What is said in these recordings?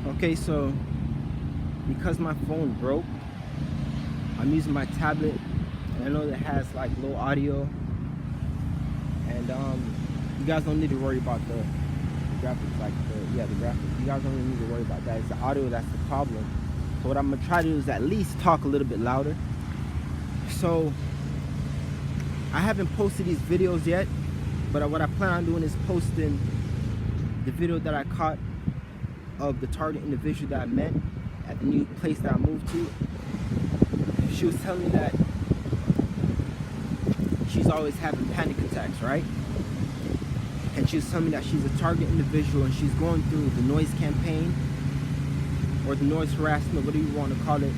Okay, so because my phone broke, I'm using my tablet, and I know that has like low audio, and you guys don't need to worry about the graphics, like the graphics. You guys don't really need to worry about that. It's the audio that's the problem. So what I'm gonna try to do is at least talk a little bit louder. So I haven't posted these videos yet, but what I plan on doing is posting the video that I caught of the target individual that I met at the new place that I moved to. She was telling me that she's always having panic attacks, right? And she was telling me that she's a target individual and she's going through the noise campaign or the noise harassment, whatever you want to call it.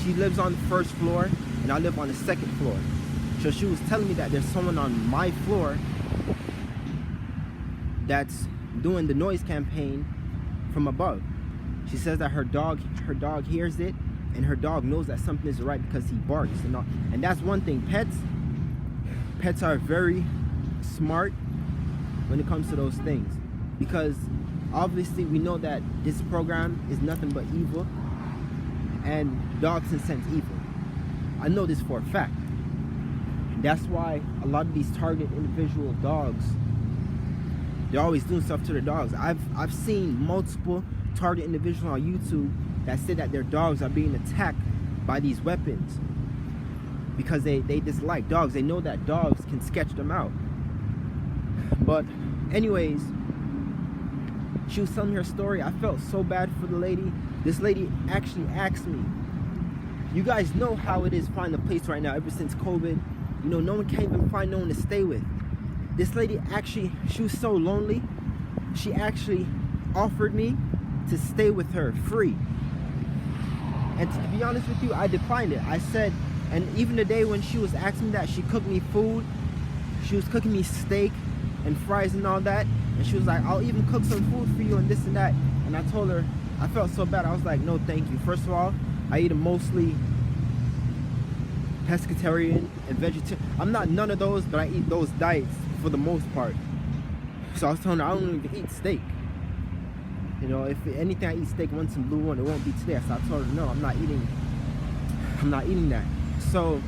She lives on the first floor and I live on the second floor. So she was telling me that there's someone on my floor that's doing the noise campaign from above. She says that her dog hears it, and her dog knows that something is right because he barks and all. And that's one thing. Pets are very smart when it comes to those things, because obviously we know that this program is nothing but evil, and dogs can sense evil. I know this for a fact. That's why a lot of these target individual dogs, they're always doing stuff to their dogs. I've seen multiple target individuals on YouTube that say that their dogs are being attacked by these weapons because they dislike dogs. They know that dogs can sketch them out. But anyways, she was telling me her story. I felt so bad for the lady. This lady actually asked me, you guys know how it is finding a place right now ever since COVID. You know, no one can't even find no one to stay with. This lady actually, she was so lonely, she actually offered me to stay with her free. And to be honest with you, I declined it. I said, and even the day when she was asking me that, she cooked me food. She was cooking me steak and fries and all that. And she was like, I'll even cook some food for you and this and that. And I told her, I felt so bad. I was like, no, thank you. First of all, I eat a mostly pescatarian and vegetarian. I'm not none of those, but I eat those diets for the most part. So I was telling her I don't even eat steak. You know, if anything, I eat steak once in blue one, it won't be today. So I told her no, I'm not eating that. So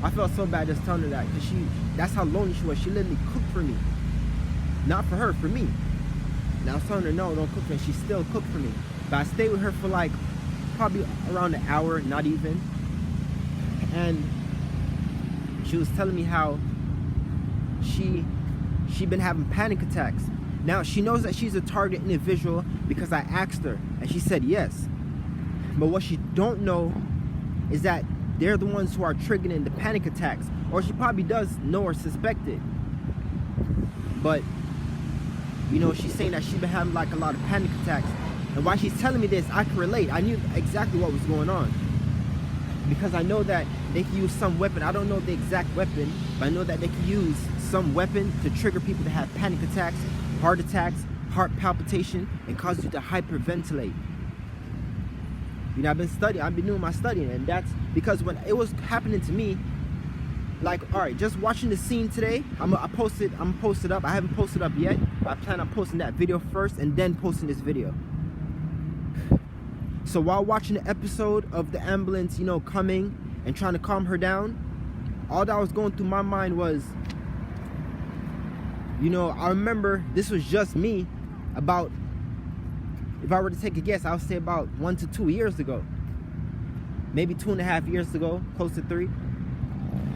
I felt so bad just telling her that, because that's how lonely she was. She literally cooked for me. Not for her, for me. And I was telling her no, don't cook for me. She still cooked for me. But I stayed with her for like probably around an hour, not even. And she was telling me how she been having panic attacks. Now she knows that she's a target individual because I asked her and she said yes. But what she don't know is that they're the ones who are triggering the panic attacks. Or she probably does know or suspect it. But you know, she's saying that she's been having like a lot of panic attacks. And while she's telling me this, I can relate. I knew exactly what was going on, because I know that they can use some weapon. I don't know the exact weapon, but I know that they can use some weapon to trigger people to have panic attacks, heart heart palpitation, and cause you to hyperventilate. You know, I've been doing my studying, and that's because when it was happening to me, like, all right, just watching the scene today, I'm posted up. I haven't posted up yet, but I plan on posting that video first and then posting this video. So while watching the episode of the ambulance, you know, coming and trying to calm her down, all that was going through my mind was, you know, I remember this was just me about, if I were to take a guess, I would say about 1 to 2 years ago. Maybe 2.5 years ago, close to 3.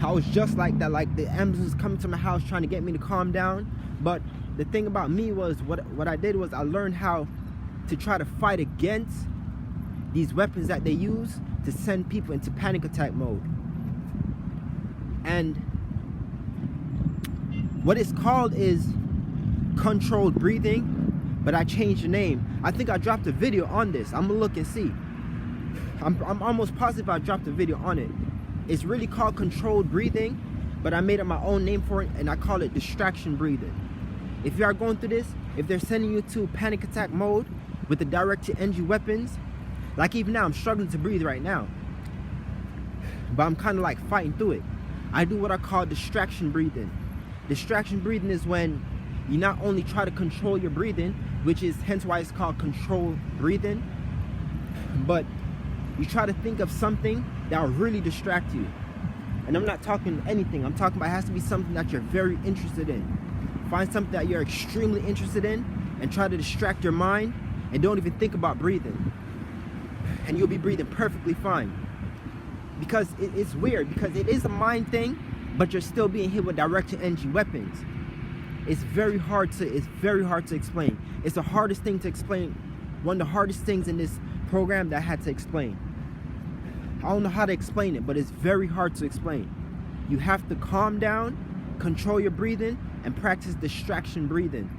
I was just like that, like the ambulance was coming to my house trying to get me to calm down. But the thing about me was, what I did was I learned how to try to fight against these weapons that they use to send people into panic attack mode. And what it's called is controlled breathing, but I changed the name. I think I dropped a video on this. I'm gonna look and see. I'm almost positive I dropped a video on it. It's really called controlled breathing, but I made up my own name for it, and I call it distraction breathing. If you are going through this, if they're sending you to panic attack mode with the direct-to-energy weapons, like even now, I'm struggling to breathe right now, but I'm kind of like fighting through it. I do what I call distraction breathing. Distraction breathing is when you not only try to control your breathing, which is hence why it's called controlled breathing. But you try to think of something that will really distract you. And I'm not talking anything. I'm talking about it has to be something that you're very interested in. Find something that you're extremely interested in and try to distract your mind and don't even think about breathing. And you'll be breathing perfectly fine. Because it's weird, because it is a mind thing, but you're still being hit with direct energy weapons. It's very hard to explain. It's the hardest thing to explain. One of the hardest things in this program that I had to explain. I don't know how to explain it, but it's very hard to explain. You have to calm down, control your breathing, and practice distraction breathing.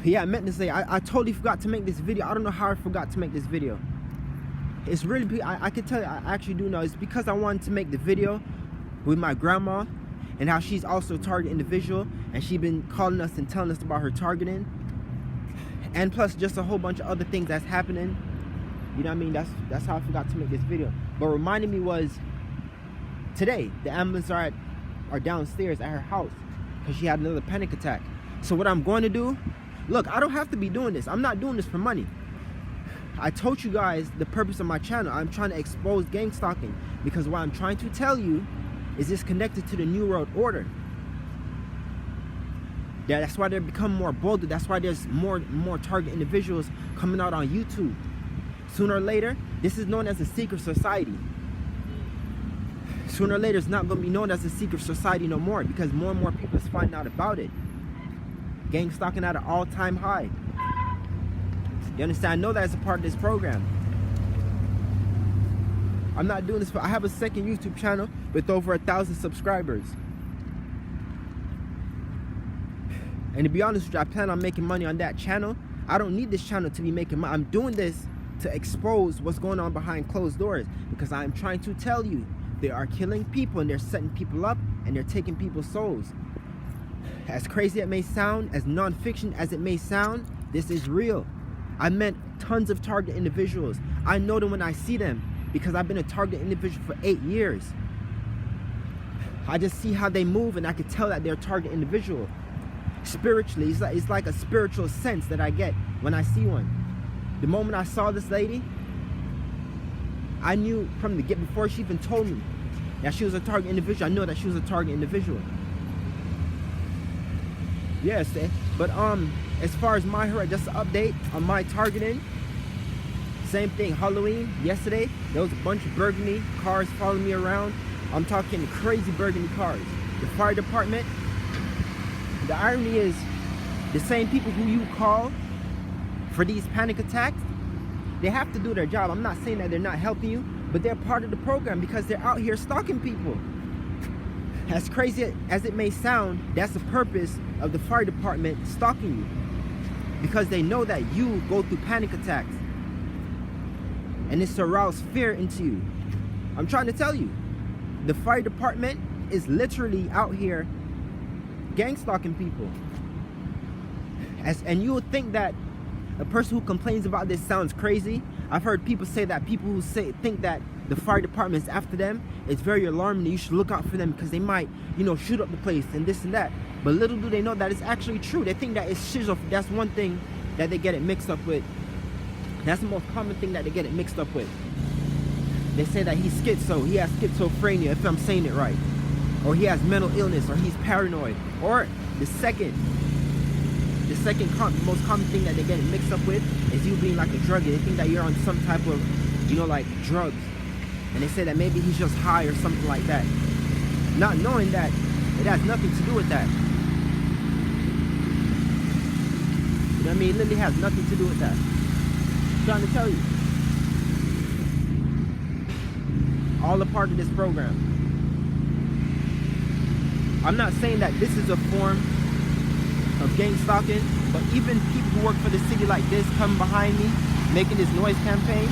Yeah, I meant to say, I totally forgot to make this video. I don't know how I forgot to make this video. It's really, I can tell you, I actually do know. It's because I wanted to make the video with my grandma and how she's also a target individual, and she's been calling us and telling us about her targeting. And plus just a whole bunch of other things that's happening. You know what I mean? That's how I forgot to make this video. But reminding me was today, the ambulance are downstairs at her house because she had another panic attack. So what I'm going to do, look, I don't have to be doing this. I'm not doing this for money. I told you guys the purpose of my channel. I'm trying to expose gang stalking because what I'm trying to tell you is it's connected to the New World Order. Yeah, that's why they're becoming more bolder. That's why there's more target individuals coming out on YouTube. Sooner or later, this is known as a secret society. Sooner or later, it's not going to be known as a secret society no more because more and more people is finding out about it. Gang stalking at an all-time high. You understand? I know that as a part of this program. I'm not doing this for, I have a second YouTube channel with over 1,000 subscribers. And to be honest with you, I plan on making money on that channel. I don't need this channel to be making money. I'm doing this to expose what's going on behind closed doors because I'm trying to tell you they are killing people and they're setting people up and they're taking people's souls. As crazy as it may sound, as non-fiction as it may sound, this is real. I met tons of target individuals. I know them when I see them because I've been a target individual for 8 years. I just see how they move and I can tell that they're a target individual. Spiritually, it's like a spiritual sense that I get when I see one. The moment I saw this lady, I knew from the get before she even told me that she was a target individual. I know that she was a target individual. Yes, but as far as my her, just an update on my targeting. Same thing, Halloween, yesterday, there was a bunch of burgundy cars following me around. I'm talking crazy burgundy cars. The fire department, the irony is, the same people who you call for these panic attacks, they have to do their job. I'm not saying that they're not helping you, but they're part of the program because they're out here stalking people. As crazy as it may sound, that's the purpose of the fire department stalking you. Because they know that you go through panic attacks. And it's to arouse fear into you. I'm trying to tell you, the fire department is literally out here gang stalking people. And you would think that a person who complains about this sounds crazy. I've heard people say that people who think that the fire department is after them, it's very alarming. You should look out for them because they might, shoot up the place and this and that. But little do they know that it's actually true. They think that it's schizophrenia. That's one thing that they get it mixed up with. That's the most common thing that they get it mixed up with. They say that he's schizo, he has schizophrenia, if I'm saying it right. Or he has mental illness, or he's paranoid. Or the most common thing that they get it mixed up with is you being like a druggie. They think that you're on some type of, like drugs. And they say that maybe he's just high or something like that. Not knowing that it has nothing to do with that. You know what I mean? It literally has nothing to do with that. I'm trying to tell you. All a part of this program. I'm not saying that this is a form of gang stalking, but even people who work for the city like this come behind me making this noise campaign,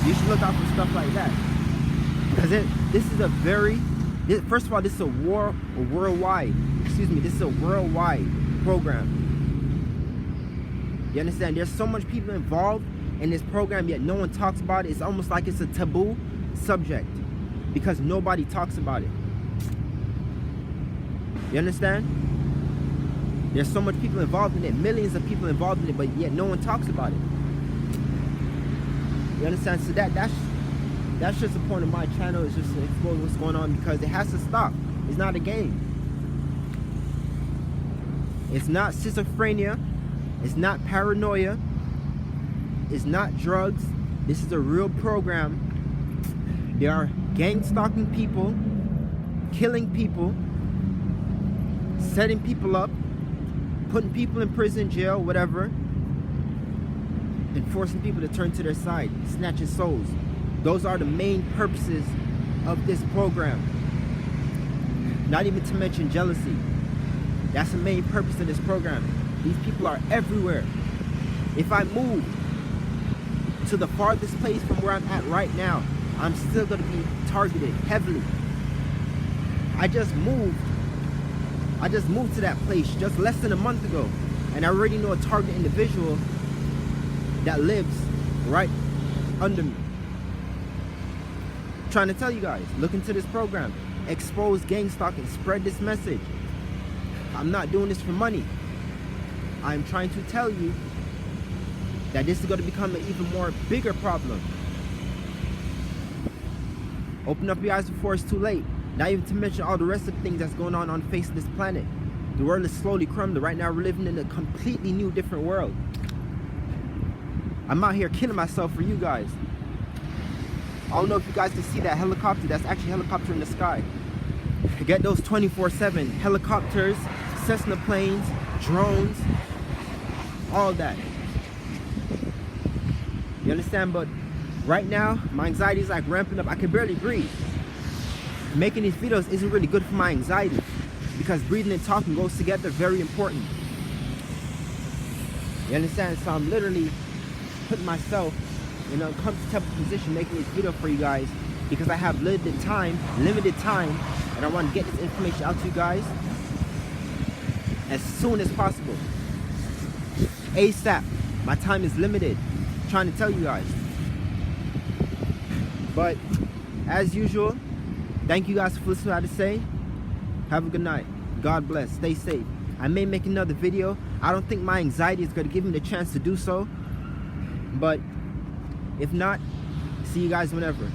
you should look out for stuff like that. Because this is a first of all, this is this is a worldwide program. You understand? There's so much people involved in this program, yet no one talks about it. It's almost like it's a taboo subject because nobody talks about it. You understand? There's so much people involved in it, millions of people involved in it, but yet no one talks about it. You understand? So that's just the point of my channel, is just to expose what's going on, because it has to stop. It's not a game. It's not schizophrenia. It's not paranoia. It's not drugs. This is a real program. They are gang stalking people, killing people, setting people up, putting people in prison, jail, whatever, and forcing people to turn to their side, snatching souls. Those are the main purposes of this program. Not even to mention jealousy. That's the main purpose of this program. These people are everywhere. If I move to the farthest place from where I'm at right now, I'm still going to be targeted heavily. I just moved to that place just less than a month ago, and I already know a target individual that lives right under me. I'm trying to tell you guys, look into this program, expose gang stalking, spread this message. I'm not doing this for money. I'm trying to tell you that this is going to become an even more bigger problem. Open up your eyes before it's too late. Not even to mention all the rest of the things that's going on the face of this planet. The world is slowly crumbling. Right now we're living in a completely new, different world. I'm out here killing myself for you guys. I don't know if you guys can see that helicopter. That's actually a helicopter in the sky. Get those 24/7 helicopters, Cessna planes, drones, all that. You understand? But right now, my anxiety is like ramping up. I can barely breathe. Making these videos isn't really good for my anxiety, because breathing and talking goes together, very important. You understand? So I'm literally putting myself in an uncomfortable position making this video for you guys, because I have limited time, and I want to get this information out to you guys as soon as possible. ASAP. My time is limited. I'm trying to tell you guys. But as usual, thank you guys for listening to what I have to say. Have a good night. God bless. Stay safe. I may make another video. I don't think my anxiety is going to give me the chance to do so. But if not, see you guys whenever.